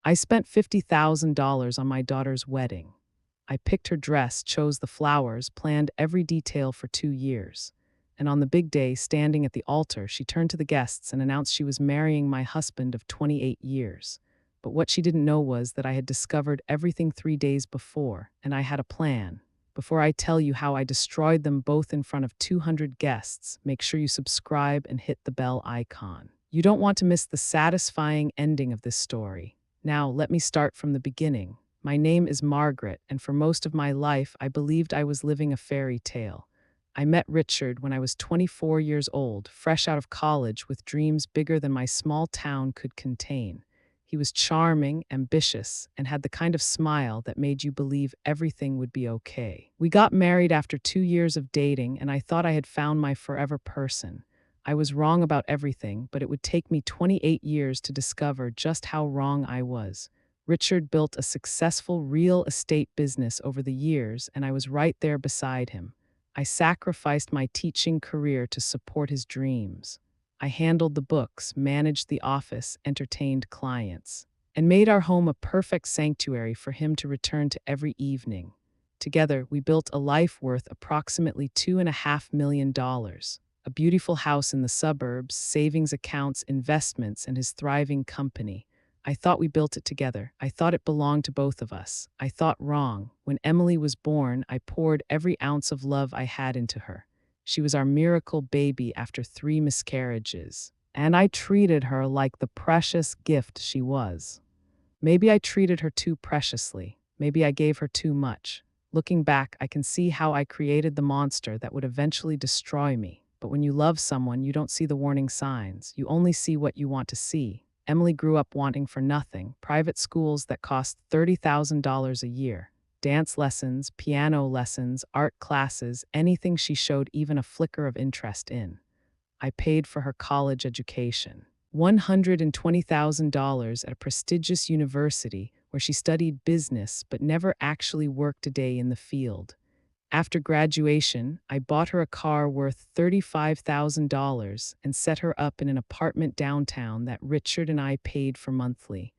I spent $50,000 on my daughter's wedding. I picked her dress, chose the flowers, planned every detail for 2 years. And on the big day, standing at the altar, she turned to the guests and announced she was marrying my husband of 28 years. But what she didn't know was that I had discovered everything 3 days before, and I had a plan. Before I tell you how I destroyed them both in front of 200 guests, make sure you subscribe and hit the bell icon. You don't want to miss the satisfying ending of this story. Now, let me start from the beginning. My name is Margaret, and for most of my life, I believed I was living a fairy tale. I met Richard when I was 24 years old, fresh out of college with dreams bigger than my small town could contain. He was charming, ambitious, and had the kind of smile that made you believe everything would be okay. We got married after 2 years of dating, and I thought I had found my forever person. I was wrong about everything, but it would take me 28 years to discover just how wrong I was. Richard built a successful real estate business over the years, and I was right there beside him. I sacrificed my teaching career to support his dreams. I handled the books, managed the office, entertained clients, and made our home a perfect sanctuary for him to return to every evening. Together, we built a life worth approximately $2.5 million. A beautiful house in the suburbs, savings accounts, investments, and his thriving company. I thought we built it together. I thought it belonged to both of us. I thought wrong. When Emily was born, I poured every ounce of love I had into her. She was our miracle baby after 3 miscarriages, and I treated her like the precious gift she was. Maybe I treated her too preciously. Maybe I gave her too much. Looking back, I can see how I created the monster that would eventually destroy me. But when you love someone, you don't see the warning signs. You only see what you want to see. Emily grew up wanting for nothing: private schools that cost $30,000 a year, dance lessons, piano lessons, art classes, anything she showed even a flicker of interest in. I paid for her college education. $120,000 at a prestigious university where she studied business but never actually worked a day in the field. After graduation, I bought her a car worth $35,000 and set her up in an apartment downtown that Richard and I paid for monthly.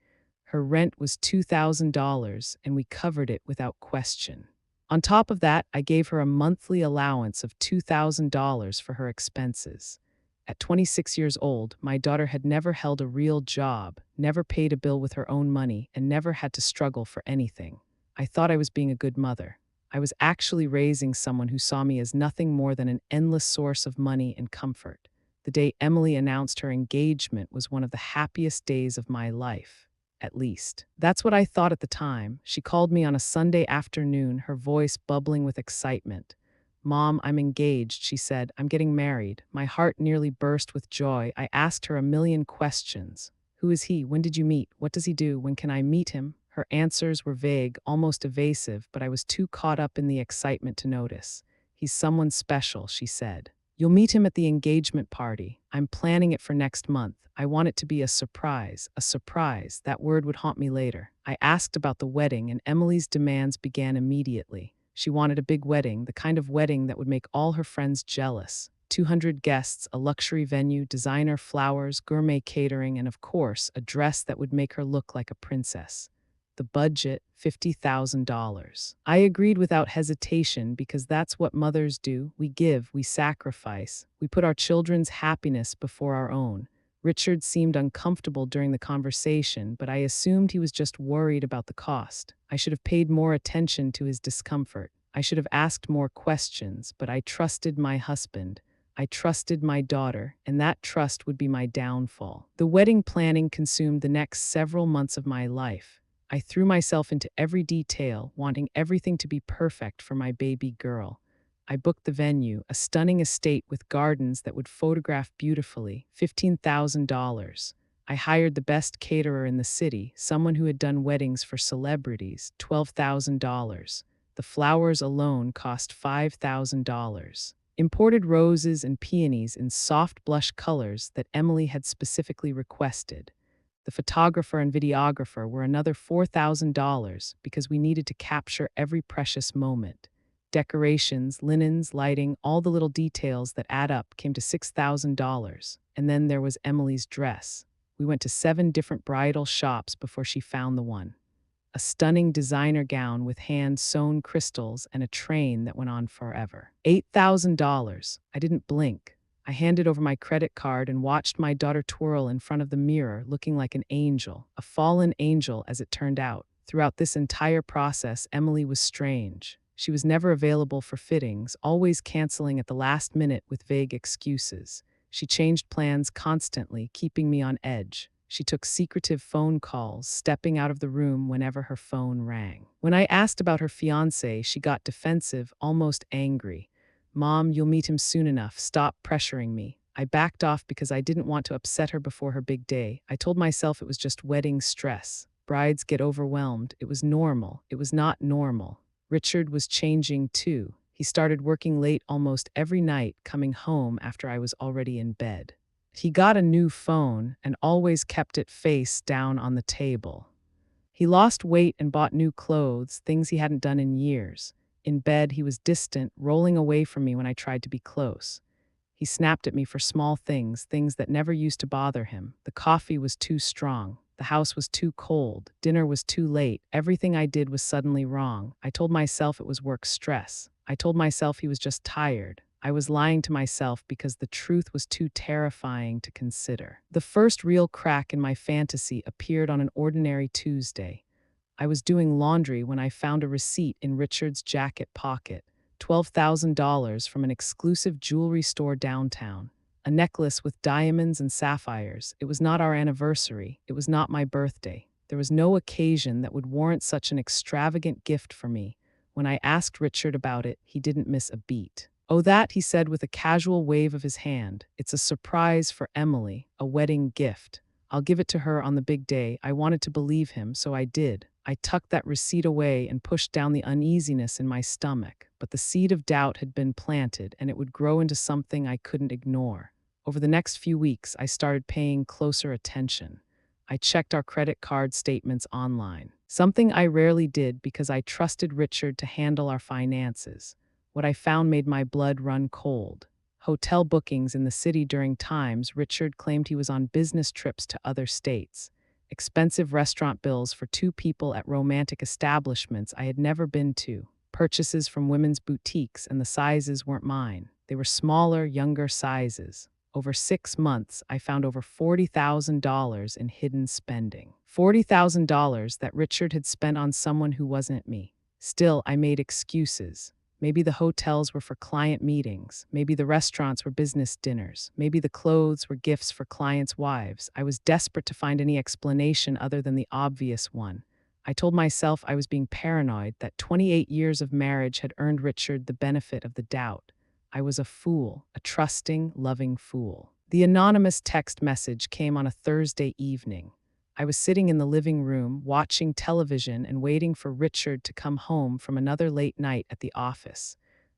Her rent was $2,000, and we covered it without question. On top of that, I gave her a monthly allowance of $2,000 for her expenses. At 26 years old, my daughter had never held a real job, never paid a bill with her own money, and never had to struggle for anything. I thought I was being a good mother. I was actually raising someone who saw me as nothing more than an endless source of money and comfort. The day Emily announced her engagement was one of the happiest days of my life, at least. That's what I thought at the time. She called me on a Sunday afternoon, her voice bubbling with excitement. "Mom, I'm engaged," she said. "I'm getting married." My heart nearly burst with joy. I asked her a million questions. Who is he? When did you meet? What does he do? When can I meet him? Her answers were vague, almost evasive, but I was too caught up in the excitement to notice. "He's someone special," she said. "You'll meet him at the engagement party. I'm planning it for next month. I want it to be a surprise. A surprise. That word would haunt me later." I asked about the wedding, and Emily's demands began immediately. She wanted a big wedding, the kind of wedding that would make all her friends jealous. 200 guests, a luxury venue, designer flowers, gourmet catering, and of course, a dress that would make her look like a princess. The budget, $50,000. I agreed without hesitation because that's what mothers do. We give, we sacrifice. We put our children's happiness before our own. Richard seemed uncomfortable during the conversation, but I assumed he was just worried about the cost. I should have paid more attention to his discomfort. I should have asked more questions, but I trusted my husband. I trusted my daughter, and that trust would be my downfall. The wedding planning consumed the next several months of my life. I threw myself into every detail, wanting everything to be perfect for my baby girl. I booked the venue, a stunning estate with gardens that would photograph beautifully, $15,000. I hired the best caterer in the city, someone who had done weddings for celebrities, $12,000. The flowers alone cost $5,000. Imported roses and peonies in soft blush colors that Emily had specifically requested. The photographer and videographer were another $4,000 because we needed to capture every precious moment. Decorations, linens, lighting, all the little details that add up came to $6,000. And then there was Emily's dress. We went to 7 different bridal shops before she found the one. A stunning designer gown with hand-sewn crystals and a train that went on forever. $8,000. I didn't blink. I handed over my credit card and watched my daughter twirl in front of the mirror, looking like an angel, a fallen angel as it turned out. Throughout this entire process, Emily was strange. She was never available for fittings, always canceling at the last minute with vague excuses. She changed plans constantly, keeping me on edge. She took secretive phone calls, stepping out of the room whenever her phone rang. When I asked about her fiancé, she got defensive, almost angry. "Mom, you'll meet him soon enough. Stop pressuring me." I backed off because I didn't want to upset her before her big day. I told myself it was just wedding stress. Brides get overwhelmed. It was normal. It was not normal. Richard was changing too. He started working late almost every night, coming home after I was already in bed. He got a new phone and always kept it face down on the table. He lost weight and bought new clothes, things he hadn't done in years. In bed, he was distant, rolling away from me when I tried to be close. He snapped at me for small things, things that never used to bother him. The coffee was too strong. The house was too cold. Dinner was too late. Everything I did was suddenly wrong. I told myself it was work stress. I told myself he was just tired. I was lying to myself because the truth was too terrifying to consider. The first real crack in my fantasy appeared on an ordinary Tuesday. I was doing laundry when I found a receipt in Richard's jacket pocket. $12,000 from an exclusive jewelry store downtown. A necklace with diamonds and sapphires. It was not our anniversary. It was not my birthday. There was no occasion that would warrant such an extravagant gift for me. When I asked Richard about it, he didn't miss a beat. "Oh, that," he said with a casual wave of his hand. "It's a surprise for Emily, a wedding gift. I'll give it to her on the big day." I wanted to believe him, so I did. I tucked that receipt away and pushed down the uneasiness in my stomach, but the seed of doubt had been planted, and it would grow into something I couldn't ignore. Over the next few weeks, I started paying closer attention. I checked our credit card statements online, something I rarely did because I trusted Richard to handle our finances. What I found made my blood run cold. Hotel bookings in the city during times Richard claimed he was on business trips to other states. Expensive restaurant bills for 2 people at romantic establishments I had never been to. Purchases from women's boutiques, and the sizes weren't mine. They were smaller, younger sizes. Over 6 months, I found over $40,000 in hidden spending. $40,000 that Richard had spent on someone who wasn't me. Still, I made excuses. Maybe the hotels were for client meetings. Maybe the restaurants were business dinners. Maybe the clothes were gifts for clients' wives. I was desperate to find any explanation other than the obvious one. I told myself I was being paranoid, that 28 years of marriage had earned Richard the benefit of the doubt. I was a fool, a trusting, loving fool. The anonymous text message came on a Thursday evening. I was sitting in the living room, watching television and waiting for Richard to come home from another late night at the office.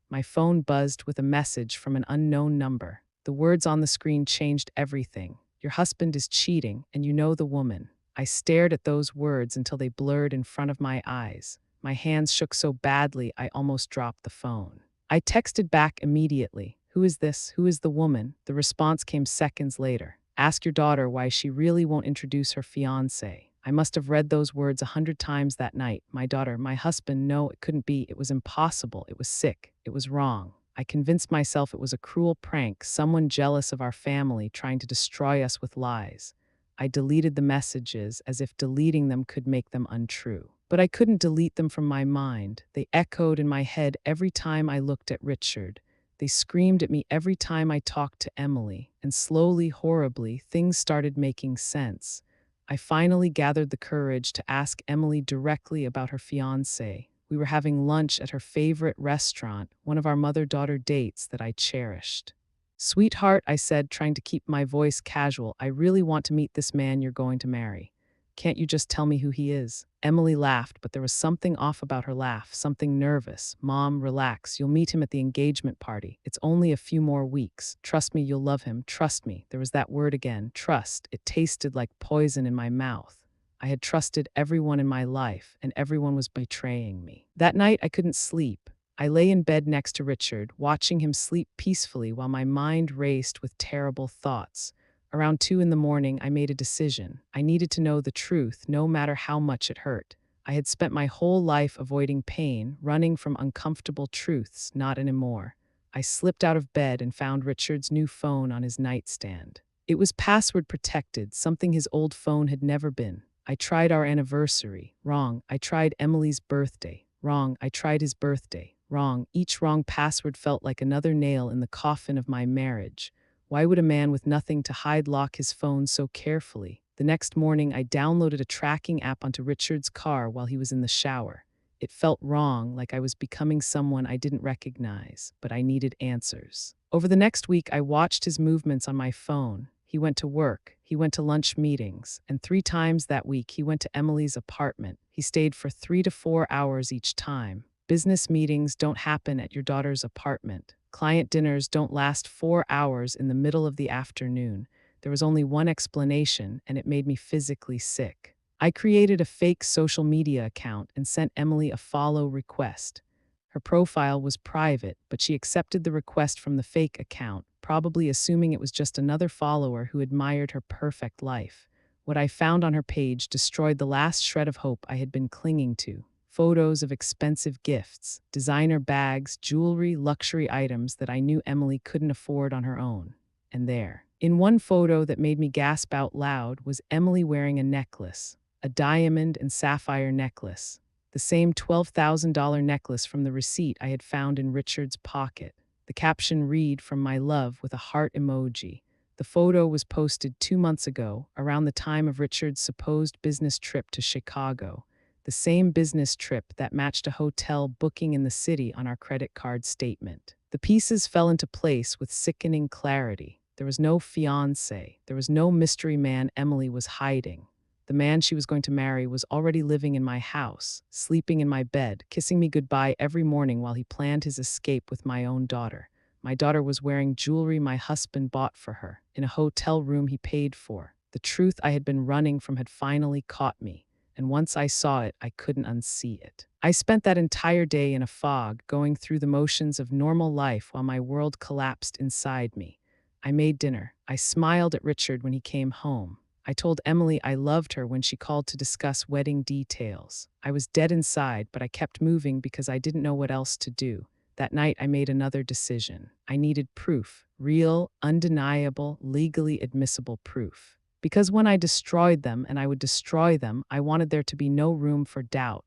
My phone buzzed with a message from an unknown number. The words on the screen changed everything. "Your husband is cheating, and you know the woman." I stared at those words until they blurred in front of my eyes. My hands shook so badly I almost dropped the phone. I texted back immediately. "Who is this? Who is the woman?" The response came seconds later. "Ask your daughter why she really won't introduce her fiancé." I must have read those words 100 times that night. My daughter, my husband, no, it couldn't be. It was impossible. It was sick. It was wrong. I convinced myself it was a cruel prank, someone jealous of our family trying to destroy us with lies. I deleted the messages as if deleting them could make them untrue. But I couldn't delete them from my mind. They echoed in my head every time I looked at Richard. They screamed at me every time I talked to Emily, and slowly, horribly, things started making sense. I finally gathered the courage to ask Emily directly about her fiancé. We were having lunch at her favorite restaurant, one of our mother-daughter dates that I cherished. "Sweetheart," I said, trying to keep my voice casual, "I really want to meet this man you're going to marry. Can't you just tell me who he is?" Emily laughed, but there was something off about her laugh, something nervous. "Mom, relax. You'll meet him at the engagement party. It's only a few more weeks. Trust me, you'll love him. Trust me." There was that word again, trust. It tasted like poison in my mouth. I had trusted everyone in my life, and everyone was betraying me. That night, I couldn't sleep. I lay in bed next to Richard, watching him sleep peacefully while my mind raced with terrible thoughts. Around 2 in the morning, I made a decision. I needed to know the truth, no matter how much it hurt. I had spent my whole life avoiding pain, running from uncomfortable truths, not anymore. I slipped out of bed and found Richard's new phone on his nightstand. It was password protected, something his old phone had never been. I tried our anniversary. Wrong. I tried Emily's birthday. Wrong. I tried his birthday. Wrong. Each wrong password felt like another nail in the coffin of my marriage. Why would a man with nothing to hide lock his phone so carefully? The next morning, I downloaded a tracking app onto Richard's car while he was in the shower. It felt wrong, like I was becoming someone I didn't recognize, but I needed answers. Over the next week, I watched his movements on my phone. He went to work, he went to lunch meetings, and 3 times that week he went to Emily's apartment. He stayed for 3 to 4 hours each time. Business meetings don't happen at your daughter's apartment. Client dinners don't last 4 hours in the middle of the afternoon. There was only one explanation, and it made me physically sick. I created a fake social media account and sent Emily a follow request. Her profile was private, but she accepted the request from the fake account, probably assuming it was just another follower who admired her perfect life. What I found on her page destroyed the last shred of hope I had been clinging to. Photos of expensive gifts, designer bags, jewelry, luxury items that I knew Emily couldn't afford on her own. And there, in one photo that made me gasp out loud, was Emily wearing a necklace, a diamond and sapphire necklace, the same $12,000 necklace from the receipt I had found in Richard's pocket. The caption read, "From my love," with a heart emoji. The photo was posted 2 months ago, around the time of Richard's supposed business trip to Chicago. The same business trip that matched a hotel booking in the city on our credit card statement. The pieces fell into place with sickening clarity. There was no fiancé. There was no mystery man Emily was hiding. The man she was going to marry was already living in my house, sleeping in my bed, kissing me goodbye every morning while he planned his escape with my own daughter. My daughter was wearing jewelry my husband bought for her, in a hotel room he paid for. The truth I had been running from had finally caught me. And once I saw it, I couldn't unsee it. I spent that entire day in a fog, going through the motions of normal life while my world collapsed inside me. I made dinner. I smiled at Richard when he came home. I told Emily I loved her when she called to discuss wedding details. I was dead inside, but I kept moving because I didn't know what else to do. That night, I made another decision. I needed proof, real, undeniable, legally admissible proof. Because when I destroyed them, and I would destroy them, I wanted there to be no room for doubt.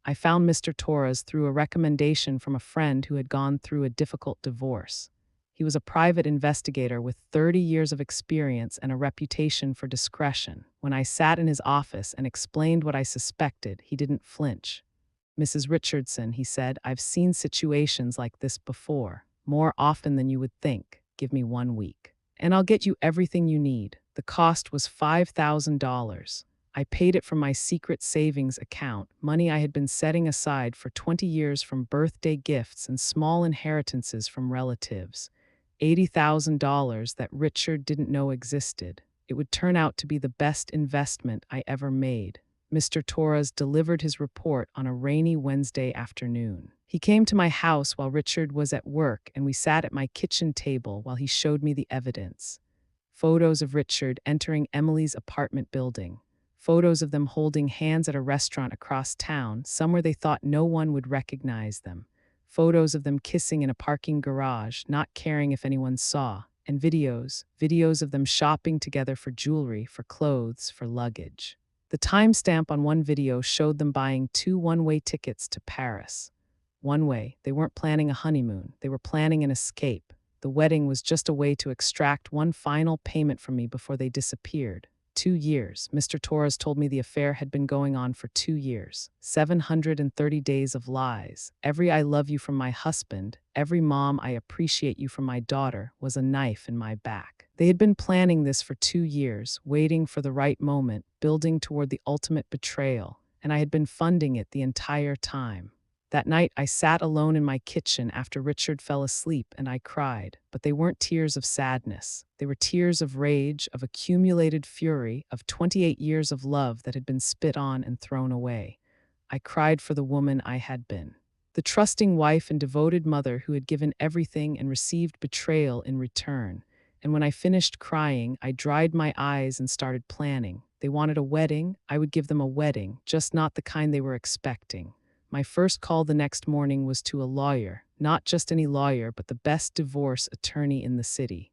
I found Mr. Torres through a recommendation from a friend who had gone through a difficult divorce. He was a private investigator with 30 years of experience and a reputation for discretion. When I sat in his office and explained what I suspected, he didn't flinch. "Mrs. Richardson," he said, "I've seen situations like this before, more often than you would think. Give me 1 week, and I'll get you everything you need." The cost was $5,000. I paid it from my secret savings account, money I had been setting aside for 20 years from birthday gifts and small inheritances from relatives. $80,000 that Richard didn't know existed. It would turn out to be the best investment I ever made. Mr. Torres delivered his report on a rainy Wednesday afternoon. He came to my house while Richard was at work, and we sat at my kitchen table while he showed me the evidence. Photos of Richard entering Emily's apartment building. Photos of them holding hands at a restaurant across town, somewhere they thought no one would recognize them. Photos of them kissing in a parking garage, not caring if anyone saw. And videos of them shopping together for jewelry, for clothes, for luggage. The timestamp on one video showed them buying 2 one-way tickets to Paris. One way, they weren't planning a honeymoon, they were planning an escape. The wedding was just a way to extract one final payment from me before they disappeared. 2 years. Mr. Torres told me the affair had been going on for 2 years. 730 days of lies. Every "I love you" from my husband, every "Mom, I appreciate you" from my daughter was a knife in my back. They had been planning this for 2 years, waiting for the right moment, building toward the ultimate betrayal, and I had been funding it the entire time. That night, I sat alone in my kitchen after Richard fell asleep, and I cried. But they weren't tears of sadness. They were tears of rage, of accumulated fury, of 28 years of love that had been spit on and thrown away. I cried for the woman I had been. The trusting wife and devoted mother who had given everything and received betrayal in return. And when I finished crying, I dried my eyes and started planning. They wanted a wedding, I would give them a wedding, just not the kind they were expecting. My first call the next morning was to a lawyer, not just any lawyer, but the best divorce attorney in the city.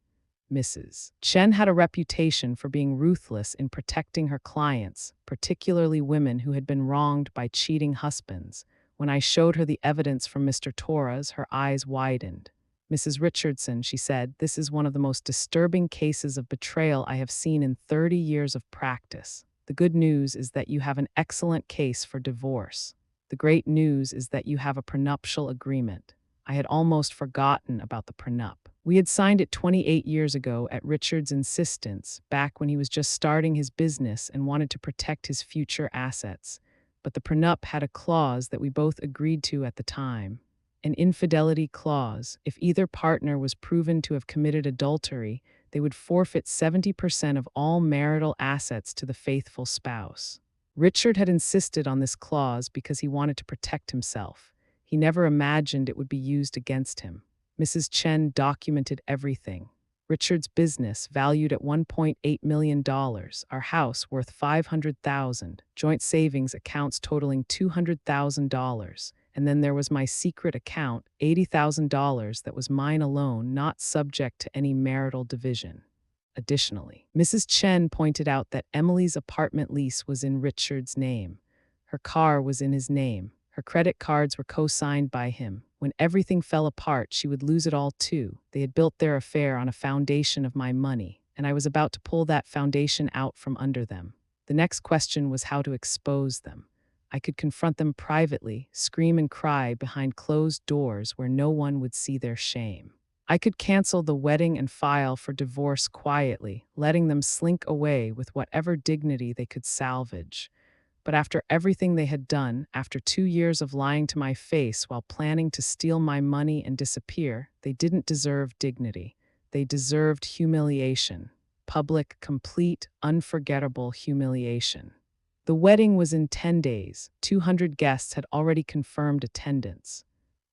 Mrs. Chen had a reputation for being ruthless in protecting her clients, particularly women who had been wronged by cheating husbands. When I showed her the evidence from Mr. Torres, her eyes widened. Mrs. Richardson, she said, this is one of the most disturbing cases of betrayal I have seen in 30 years of practice. The good news is that you have an excellent case for divorce. The great news is that you have a prenuptial agreement. I had almost forgotten about the prenup. We had signed it 28 years ago at Richard's insistence, back when he was just starting his business and wanted to protect his future assets. But the prenup had a clause that we both agreed to at the time. An infidelity clause. If either partner was proven to have committed adultery, they would forfeit 70% of all marital assets to the faithful spouse. Richard had insisted on this clause because he wanted to protect himself. He never imagined it would be used against him. Mrs. Chen documented everything. Richard's business, valued at $1.8 million, our house worth $500,000, joint savings accounts totaling $200,000, and then there was my secret account, $80,000 that was mine alone, not subject to any marital division. Additionally, Mrs. Chen pointed out that Emily's apartment lease was in Richard's name. Her car was in his name. Her credit cards were co-signed by him. When everything fell apart, she would lose it all too. They had built their affair on a foundation of my money, and I was about to pull that foundation out from under them. The next question was how to expose them. I could confront them privately, scream and cry behind closed doors where no one would see their shame. I could cancel the wedding and file for divorce quietly, letting them slink away with whatever dignity they could salvage. But after everything they had done, after 2 years of lying to my face while planning to steal my money and disappear, they didn't deserve dignity. They deserved humiliation. Public, complete, unforgettable humiliation. The wedding was in 10 days. 200 guests had already confirmed attendance.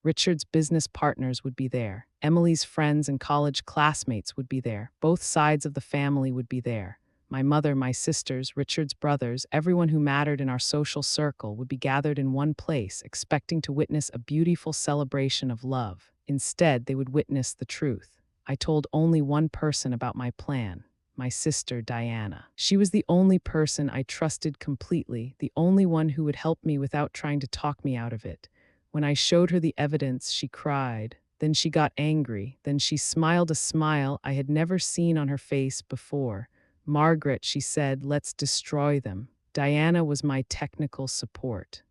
Richard's business partners would be there. Emily's friends and college classmates would be there. Both sides of the family would be there. My mother, my sisters, Richard's brothers, everyone who mattered in our social circle would be gathered in one place, expecting to witness a beautiful celebration of love. Instead, they would witness the truth. I told only one person about my plan, my sister, Diana. She was the only person I trusted completely, the only one who would help me without trying to talk me out of it. When I showed her the evidence, she cried. Then she got angry. Then she smiled a smile I had never seen on her face before. Margaret, she said, let's destroy them. Diana was my technical support.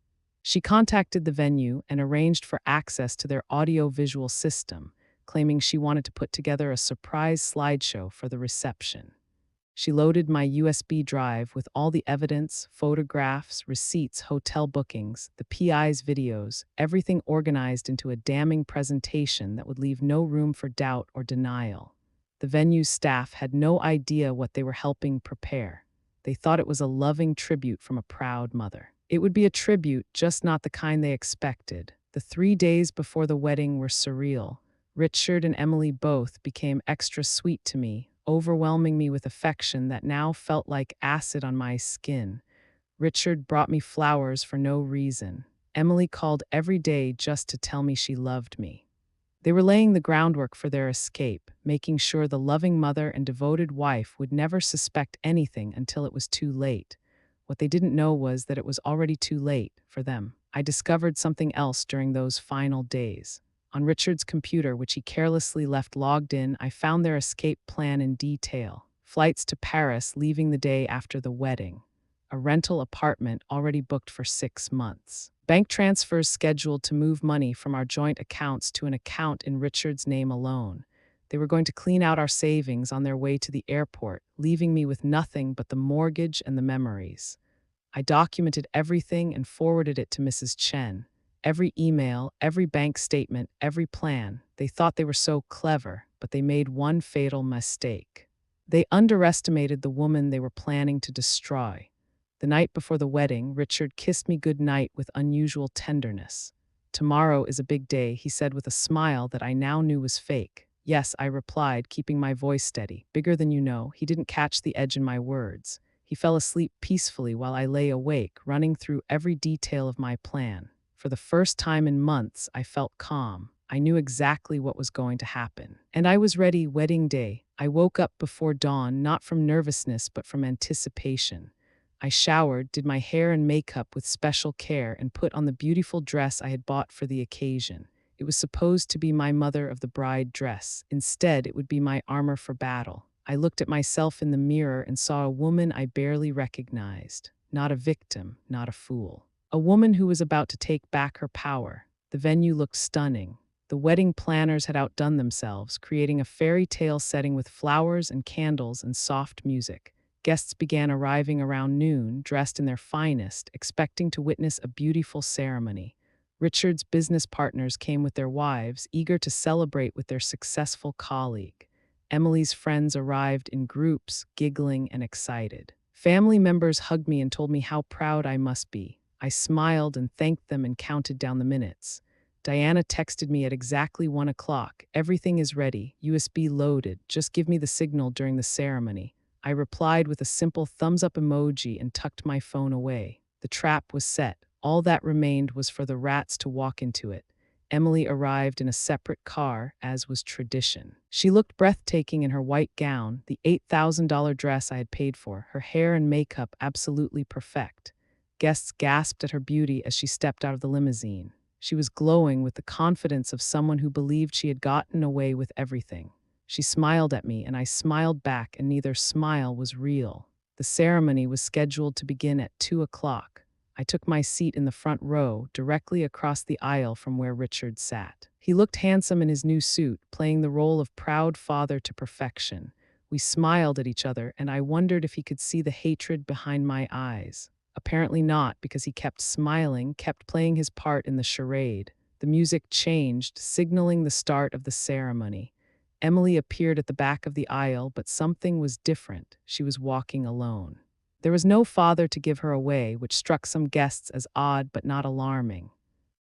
She contacted the venue and arranged for access to their audio-visual system, claiming she wanted to put together a surprise slideshow for the reception. She loaded my USB drive with all the evidence, photographs, receipts, hotel bookings, the PI's videos, everything organized into a damning presentation that would leave no room for doubt or denial. The venue's staff had no idea what they were helping prepare. They thought it was a loving tribute from a proud mother. It would be a tribute, just not the kind they expected. The 3 days before the wedding were surreal. Richard and Emily both became extra sweet to me, overwhelming me with affection that now felt like acid on my skin. Richard brought me flowers for no reason. Emily called every day just to tell me she loved me. They were laying the groundwork for their escape, making sure the loving mother and devoted wife would never suspect anything until it was too late. What they didn't know was that it was already too late for them. I discovered something else during those final days. On Richard's computer, which he carelessly left logged in, I found their escape plan in detail. Flights to Paris leaving the day after the wedding. A rental apartment already booked for 6 months. Bank transfers scheduled to move money from our joint accounts to an account in Richard's name alone. They were going to clean out our savings on their way to the airport, leaving me with nothing but the mortgage and the memories. I documented everything and forwarded it to Mrs. Chen. Every email, every bank statement, every plan. They thought they were so clever, but they made one fatal mistake. They underestimated the woman they were planning to destroy. The night before the wedding, Richard kissed me goodnight with unusual tenderness. Tomorrow is a big day, he said with a smile that I now knew was fake. Yes, I replied, keeping my voice steady. Bigger than you know. He didn't catch the edge in my words. He fell asleep peacefully while I lay awake, running through every detail of my plan. For the first time in months, I felt calm. I knew exactly what was going to happen. And I was ready. Wedding day. I woke up before dawn, not from nervousness, but from anticipation. I showered, did my hair and makeup with special care, and put on the beautiful dress I had bought for the occasion. It was supposed to be my mother of the bride dress. Instead, it would be my armor for battle. I looked at myself in the mirror and saw a woman I barely recognized. Not a victim, not a fool. A woman who was about to take back her power. The venue looked stunning. The wedding planners had outdone themselves, creating a fairy tale setting with flowers and candles and soft music. Guests began arriving around noon, dressed in their finest, expecting to witness a beautiful ceremony. Richard's business partners came with their wives, eager to celebrate with their successful colleague. Emily's friends arrived in groups, giggling and excited. Family members hugged me and told me how proud I must be. I smiled and thanked them and counted down the minutes. Diana texted me at exactly 1 o'clock. Everything is ready, USB loaded, just give me the signal during the ceremony. I replied with a simple thumbs up emoji and tucked my phone away. The trap was set. All that remained was for the rats to walk into it. Emily arrived in a separate car, as was tradition. She looked breathtaking in her white gown, the $8,000 dress I had paid for, her hair and makeup absolutely perfect. Guests gasped at her beauty as she stepped out of the limousine. She was glowing with the confidence of someone who believed she had gotten away with everything. She smiled at me, and I smiled back, and neither smile was real. The ceremony was scheduled to begin at 2 o'clock. I took my seat in the front row, directly across the aisle from where Richard sat. He looked handsome in his new suit, playing the role of proud father to perfection. We smiled at each other, and I wondered if he could see the hatred behind my eyes. Apparently not, because he kept smiling, kept playing his part in the charade. The music changed, signaling the start of the ceremony. Emily appeared at the back of the aisle, but something was different. She was walking alone. There was no father to give her away, which struck some guests as odd but not alarming.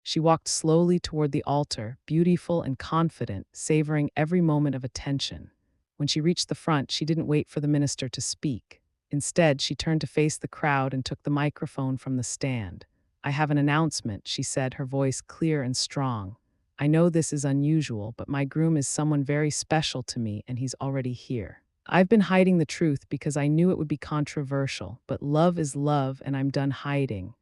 She walked slowly toward the altar, beautiful and confident, savoring every moment of attention. When she reached the front, she didn't wait for the minister to speak. Instead, she turned to face the crowd and took the microphone from the stand. "I have an announcement," she said, her voice clear and strong. "I know this is unusual, but my groom is someone very special to me, and he's already here. I've been hiding the truth because I knew it would be controversial, but love is love, and I'm done hiding.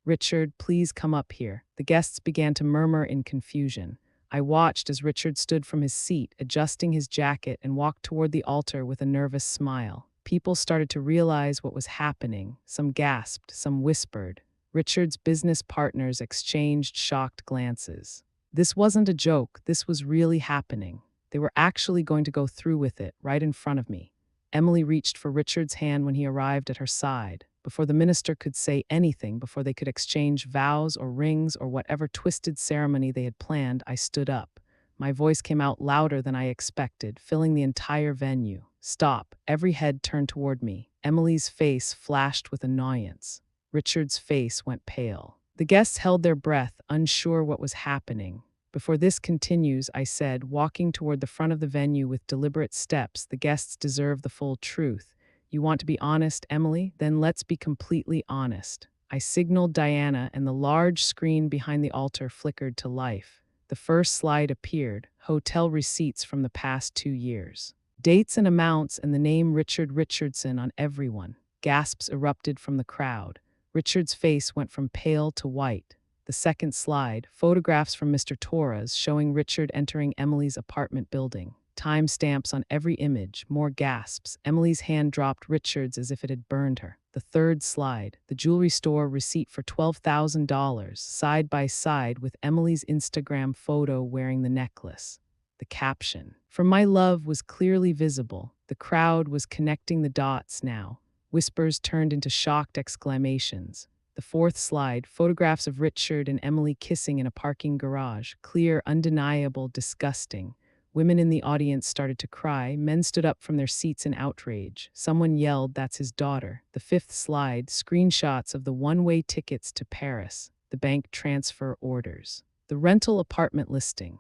Richard, please come up here." The guests began to murmur in confusion. I watched as Richard stood from his seat, adjusting his jacket, and walked toward the altar with a nervous smile. People started to realize what was happening. Some gasped, some whispered. Richard's business partners exchanged shocked glances. This wasn't a joke, this was really happening. They were actually going to go through with it, right in front of me. Emily reached for Richard's hand when he arrived at her side. Before the minister could say anything, before they could exchange vows or rings or whatever twisted ceremony they had planned, I stood up. My voice came out louder than I expected, filling the entire venue. "Stop." Every head turned toward me. Emily's face flashed with annoyance. Richard's face went pale. The guests held their breath, unsure what was happening. "Before this continues," I said, walking toward the front of the venue with deliberate steps, "the guests deserve the full truth. You want to be honest, Emily? Then let's be completely honest." I signaled Diana, and the large screen behind the altar flickered to life. The first slide appeared, hotel receipts from the past 2 years. Dates and amounts and the name Richard Richardson on everyone. Gasps erupted from the crowd. Richard's face went from pale to white. The second slide, photographs from Mr. Torres showing Richard entering Emily's apartment building. Timestamps on every image, more gasps. Emily's hand dropped Richard's as if it had burned her. The third slide, the jewelry store receipt for $12,000, side by side with Emily's Instagram photo wearing the necklace. The caption, "From my love," was clearly visible. The crowd was connecting the dots now. Whispers turned into shocked exclamations. The fourth slide, photographs of Richard and Emily kissing in a parking garage. Clear, undeniable, disgusting. Women in the audience started to cry. Men stood up from their seats in outrage. Someone yelled, "That's his daughter." The fifth slide, screenshots of the one-way tickets to Paris. The bank transfer orders. The rental apartment listing.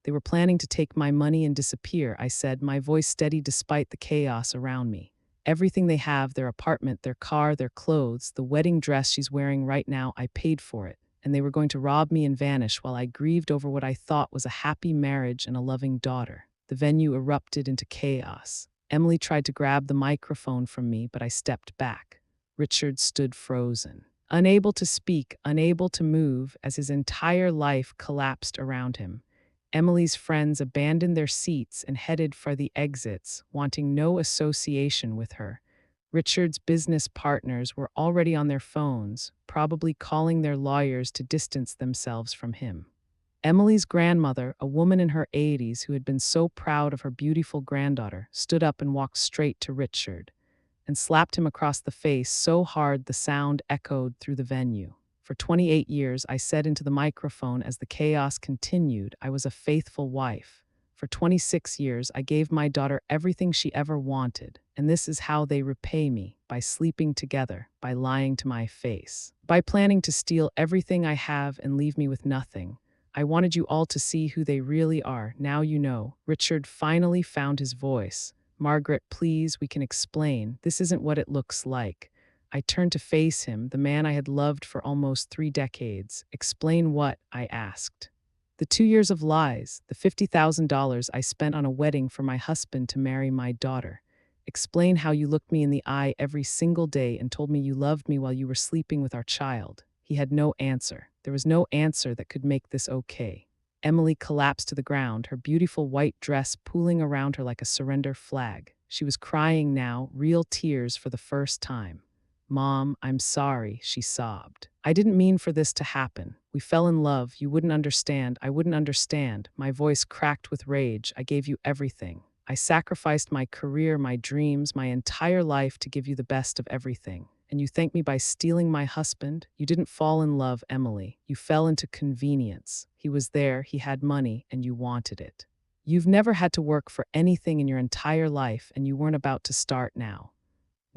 They were planning to take my money and disappear, I said, my voice steady despite the chaos around me. Everything they have, their apartment, their car, their clothes, the wedding dress she's wearing right now, I paid for it. And they were going to rob me and vanish while I grieved over what I thought was a happy marriage and a loving daughter. The venue erupted into chaos. Emily tried to grab the microphone from me, but I stepped back. Richard stood frozen, unable to speak, unable to move, as his entire life collapsed around him. Emily's friends abandoned their seats and headed for the exits, wanting no association with her. Richard's business partners were already on their phones, probably calling their lawyers to distance themselves from him. Emily's grandmother, a woman in her 80s who had been so proud of her beautiful granddaughter, stood up and walked straight to Richard and slapped him across the face so hard the sound echoed through the venue. For 28 years, I said into the microphone as the chaos continued, I was a faithful wife. For 26 years, I gave my daughter everything she ever wanted, and this is how they repay me, by sleeping together, by lying to my face, by planning to steal everything I have and leave me with nothing. I wanted you all to see who they really are. Now you know. Richard finally found his voice. Margaret, please, we can explain. This isn't what it looks like. I turned to face him, the man I had loved for almost 3 decades. Explain what? I asked. The 2 years of lies, the $50,000 I spent on a wedding for my husband to marry my daughter. Explain how you looked me in the eye every single day and told me you loved me while you were sleeping with our child. He had no answer. There was no answer that could make this okay. Emily collapsed to the ground, her beautiful white dress pooling around her like a surrender flag. She was crying now, real tears for the first time. Mom, I'm sorry, she sobbed. I didn't mean for this to happen. We fell in love. You wouldn't understand. I wouldn't understand. My voice cracked with rage. I gave you everything. I sacrificed my career, my dreams, my entire life to give you the best of everything. And you thank me by stealing my husband? You didn't fall in love, Emily. You fell into convenience. He was there, he had money, and you wanted it. You've never had to work for anything in your entire life, and you weren't about to start now.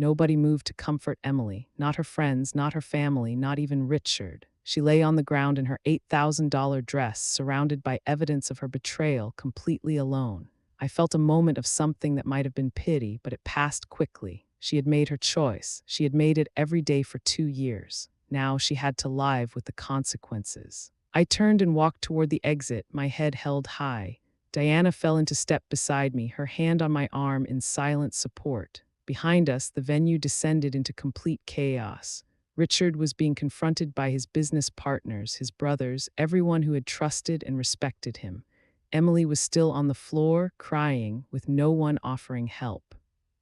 Nobody moved to comfort Emily, not her friends, not her family, not even Richard. She lay on the ground in her $8,000 dress, surrounded by evidence of her betrayal, completely alone. I felt a moment of something that might have been pity, but it passed quickly. She had made her choice. She had made it every day for 2 years. Now she had to live with the consequences. I turned and walked toward the exit, my head held high. Diana fell into step beside me, her hand on my arm in silent support. Behind us, the venue descended into complete chaos. Richard was being confronted by his business partners, his brothers, everyone who had trusted and respected him. Emily was still on the floor, crying, with no one offering help.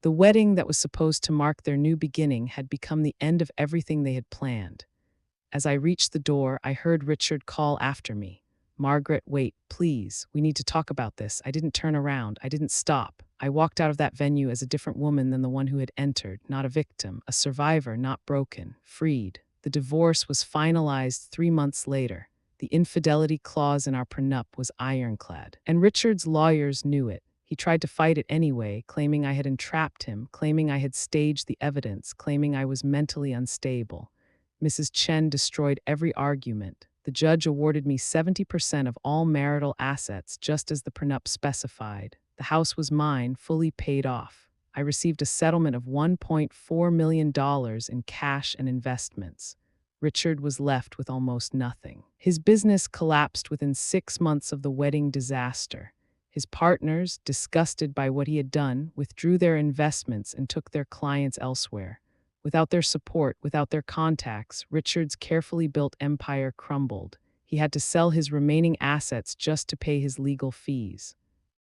The wedding that was supposed to mark their new beginning had become the end of everything they had planned. As I reached the door, I heard Richard call after me. Margaret, wait, please. We need to talk about this. I didn't turn around. I didn't stop. I walked out of that venue as a different woman than the one who had entered, not a victim, a survivor, not broken, freed. The divorce was finalized 3 months later. The infidelity clause in our prenup was ironclad, and Richard's lawyers knew it. He tried to fight it anyway, claiming I had entrapped him, claiming I had staged the evidence, claiming I was mentally unstable. Mrs. Chen destroyed every argument. The judge awarded me 70% of all marital assets, just as the prenup specified. The house was mine, fully paid off. I received a settlement of $1.4 million in cash and investments. Richard was left with almost nothing. His business collapsed within 6 months of the wedding disaster. His partners, disgusted by what he had done, withdrew their investments and took their clients elsewhere. Without their support, without their contacts, Richard's carefully built empire crumbled. He had to sell his remaining assets just to pay his legal fees.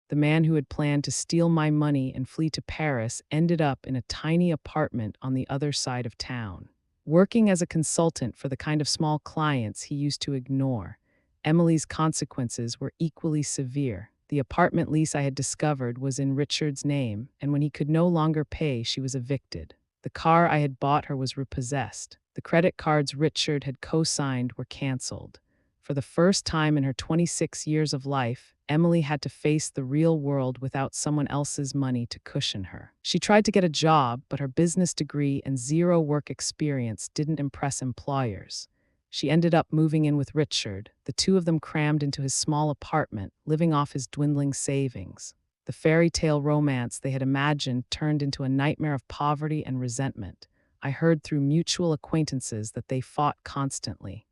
The man who had planned to steal my money and flee to Paris ended up in a tiny apartment on the other side of town, working as a consultant for the kind of small clients he used to ignore. Emily's consequences were equally severe. The apartment lease I had discovered was in Richard's name, and when he could no longer pay, she was evicted. The car I had bought her was repossessed. The credit cards Richard had co-signed were canceled. For the first time in her 26 years of life, Emily had to face the real world without someone else's money to cushion her. She tried to get a job, but her business degree and zero work experience didn't impress employers. She ended up moving in with Richard, the two of them crammed into his small apartment, living off his dwindling savings. The fairy tale romance they had imagined turned into a nightmare of poverty and resentment. I heard through mutual acquaintances that they fought constantly,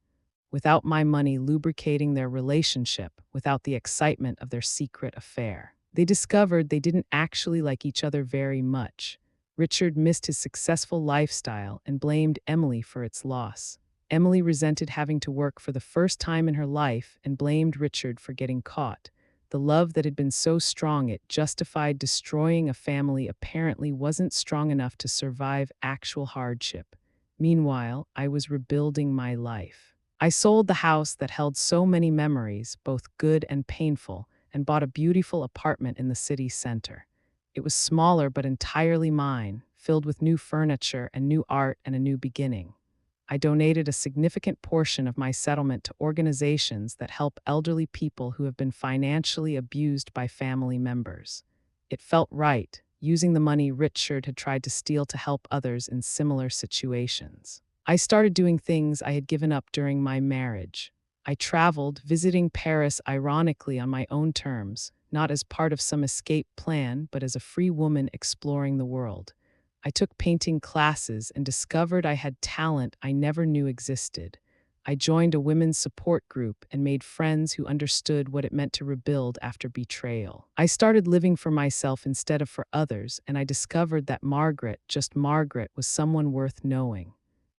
without my money lubricating their relationship, without the excitement of their secret affair. They discovered they didn't actually like each other very much. Richard missed his successful lifestyle and blamed Emily for its loss. Emily resented having to work for the first time in her life and blamed Richard for getting caught. The love that had been so strong it justified destroying a family apparently wasn't strong enough to survive actual hardship. Meanwhile, I was rebuilding my life. I sold the house that held so many memories, both good and painful, and bought a beautiful apartment in the city center. It was smaller but entirely mine, filled with new furniture and new art and a new beginning. I donated a significant portion of my settlement to organizations that help elderly people who have been financially abused by family members. It felt right, using the money Richard had tried to steal to help others in similar situations. I started doing things I had given up during my marriage. I traveled, visiting Paris ironically on my own terms, not as part of some escape plan, but as a free woman exploring the world. I took painting classes and discovered I had talent I never knew existed. I joined a women's support group and made friends who understood what it meant to rebuild after betrayal. I started living for myself instead of for others, and I discovered that Margaret, just Margaret, was someone worth knowing.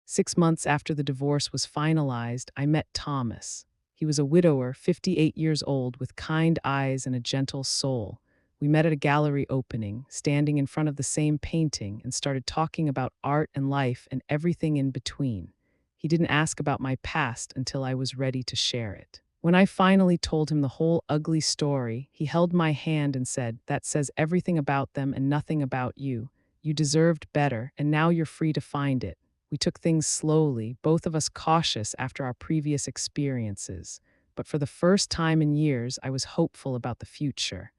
6 months after the divorce was finalized, I met Thomas. He was a widower, 58 years old, with kind eyes and a gentle soul. We met at a gallery opening, standing in front of the same painting, and started talking about art and life and everything in between. He didn't ask about my past until I was ready to share it. When I finally told him the whole ugly story, he held my hand and said, "That says everything about them and nothing about you. You deserved better, and now you're free to find it." We took things slowly, both of us cautious after our previous experiences. But for the first time in years, I was hopeful about the future.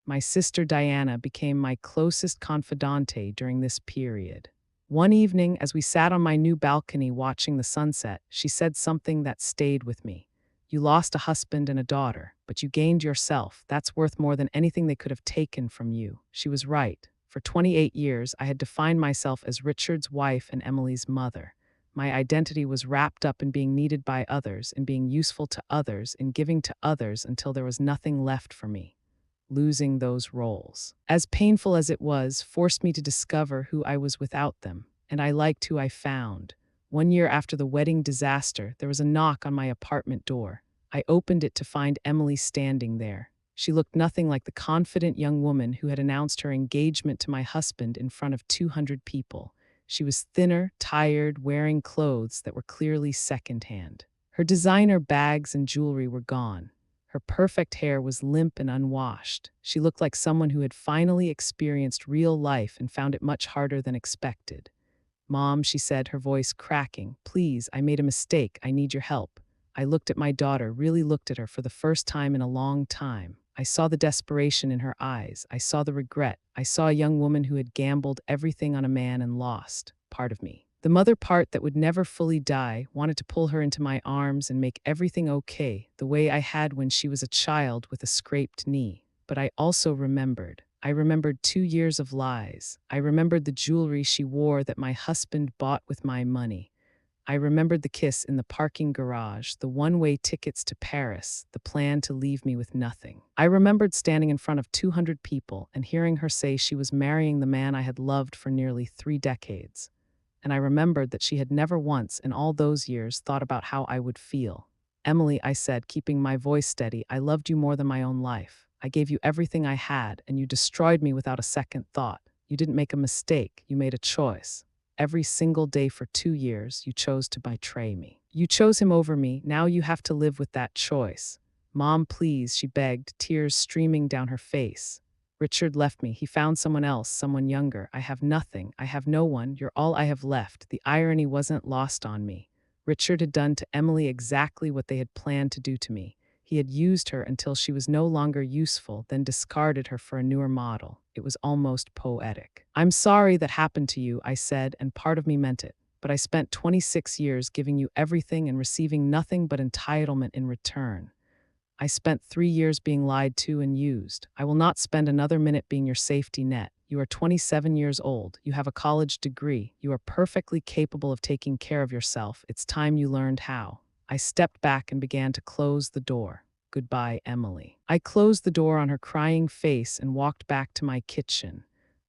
My sister Diana became my closest confidante during this period. One evening, as we sat on my new balcony watching the sunset, she said something that stayed with me. "You lost a husband and a daughter, but you gained yourself. That's worth more than anything they could have taken from you." She was right. For 28 years, I had defined myself as Richard's wife and Emily's mother. My identity was wrapped up in being needed by others, in being useful to others, in giving to others until there was nothing left for me. Losing those roles, as painful as it was, forced me to discover who I was without them, and I liked who I found. 1 year after the wedding disaster, there was a knock on my apartment door. I opened it to find Emily standing there. She looked nothing like the confident young woman who had announced her engagement to my husband in front of 200 people. She was thinner, tired, wearing clothes that were clearly secondhand. Her designer bags and jewelry were gone. Her perfect hair was limp and unwashed. She looked like someone who had finally experienced real life and found it much harder than expected. "Mom," she said, her voice cracking, "please, I made a mistake. I need your help." I looked at my daughter, really looked at her for the first time in a long time. I saw the desperation in her eyes. I saw the regret. I saw a young woman who had gambled everything on a man and lost part of me. The mother part that would never fully die wanted to pull her into my arms and make everything okay, the way I had when she was a child with a scraped knee. But I also remembered. I remembered 2 years of lies. I remembered the jewelry she wore that my husband bought with my money. I remembered the kiss in the parking garage, the one-way tickets to Paris, the plan to leave me with nothing. I remembered standing in front of 200 people and hearing her say she was marrying the man I had loved for nearly 3 decades. And I remembered that she had never once in all those years thought about how I would feel. "Emily," I said, keeping my voice steady, "I loved you more than my own life. I gave you everything I had, and you destroyed me without a second thought. You didn't make a mistake, you made a choice. Every single day for 2 years, you chose to betray me. You chose him over me, now you have to live with that choice." "Mom, please," she begged, tears streaming down her face. "Richard left me. He found someone else, someone younger. I have nothing. I have no one. You're all I have left." The irony wasn't lost on me. Richard had done to Emily exactly what they had planned to do to me. He had used her until she was no longer useful, then discarded her for a newer model. It was almost poetic. "I'm sorry that happened to you," I said, and part of me meant it. but I spent 26 years giving you everything and receiving nothing but entitlement in return. I spent 3 years being lied to and used. I will not spend another minute being your safety net. You are 27 years old. You have a college degree. You are perfectly capable of taking care of yourself. It's time you learned how. I stepped back and began to close the door. Goodbye, Emily. I closed the door on her crying face and walked back to my kitchen.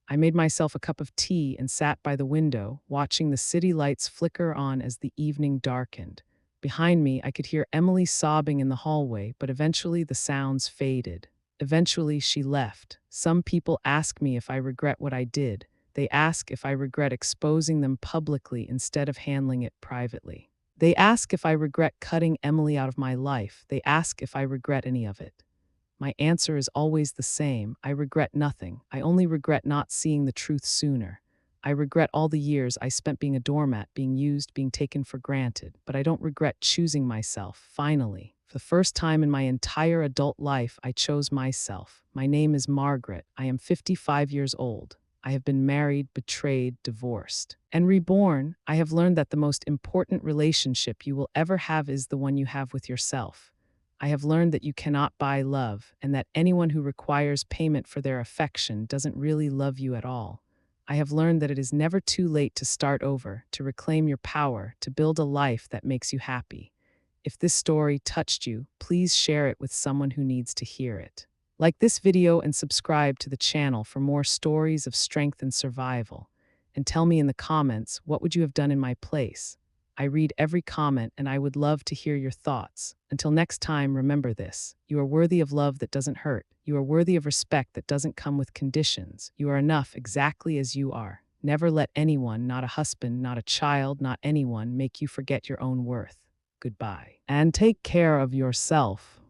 I made myself a cup of tea and sat by the window, watching the city lights flicker on as the evening darkened. Behind me, I could hear Emily sobbing in the hallway, but eventually the sounds faded. Eventually, she left. Some people ask me if I regret what I did. They ask if I regret exposing them publicly instead of handling it privately. They ask if I regret cutting Emily out of my life. They ask if I regret any of it. My answer is always the same. I regret nothing. I only regret not seeing the truth sooner. I regret all the years I spent being a doormat, being used, being taken for granted, but I don't regret choosing myself. Finally, for the first time in my entire adult life, I chose myself. My name is Margaret. I am 55 years old. I have been married, betrayed, divorced, and reborn. I have learned that the most important relationship you will ever have is the one you have with yourself. I have learned that you cannot buy love, and that anyone who requires payment for their affection doesn't really love you at all. I have learned that it is never too late to start over, to reclaim your power, to build a life that makes you happy. If this story touched you, please share it with someone who needs to hear it. Like this video and subscribe to the channel for more stories of strength and survival. And tell me in the comments, what would you have done in my place? I read every comment and I would love to hear your thoughts. Until next time, remember this. You are worthy of love that doesn't hurt. You are worthy of respect that doesn't come with conditions. You are enough exactly as you are. Never let anyone, not a husband, not a child, not anyone, make you forget your own worth. Goodbye. And take care of yourself.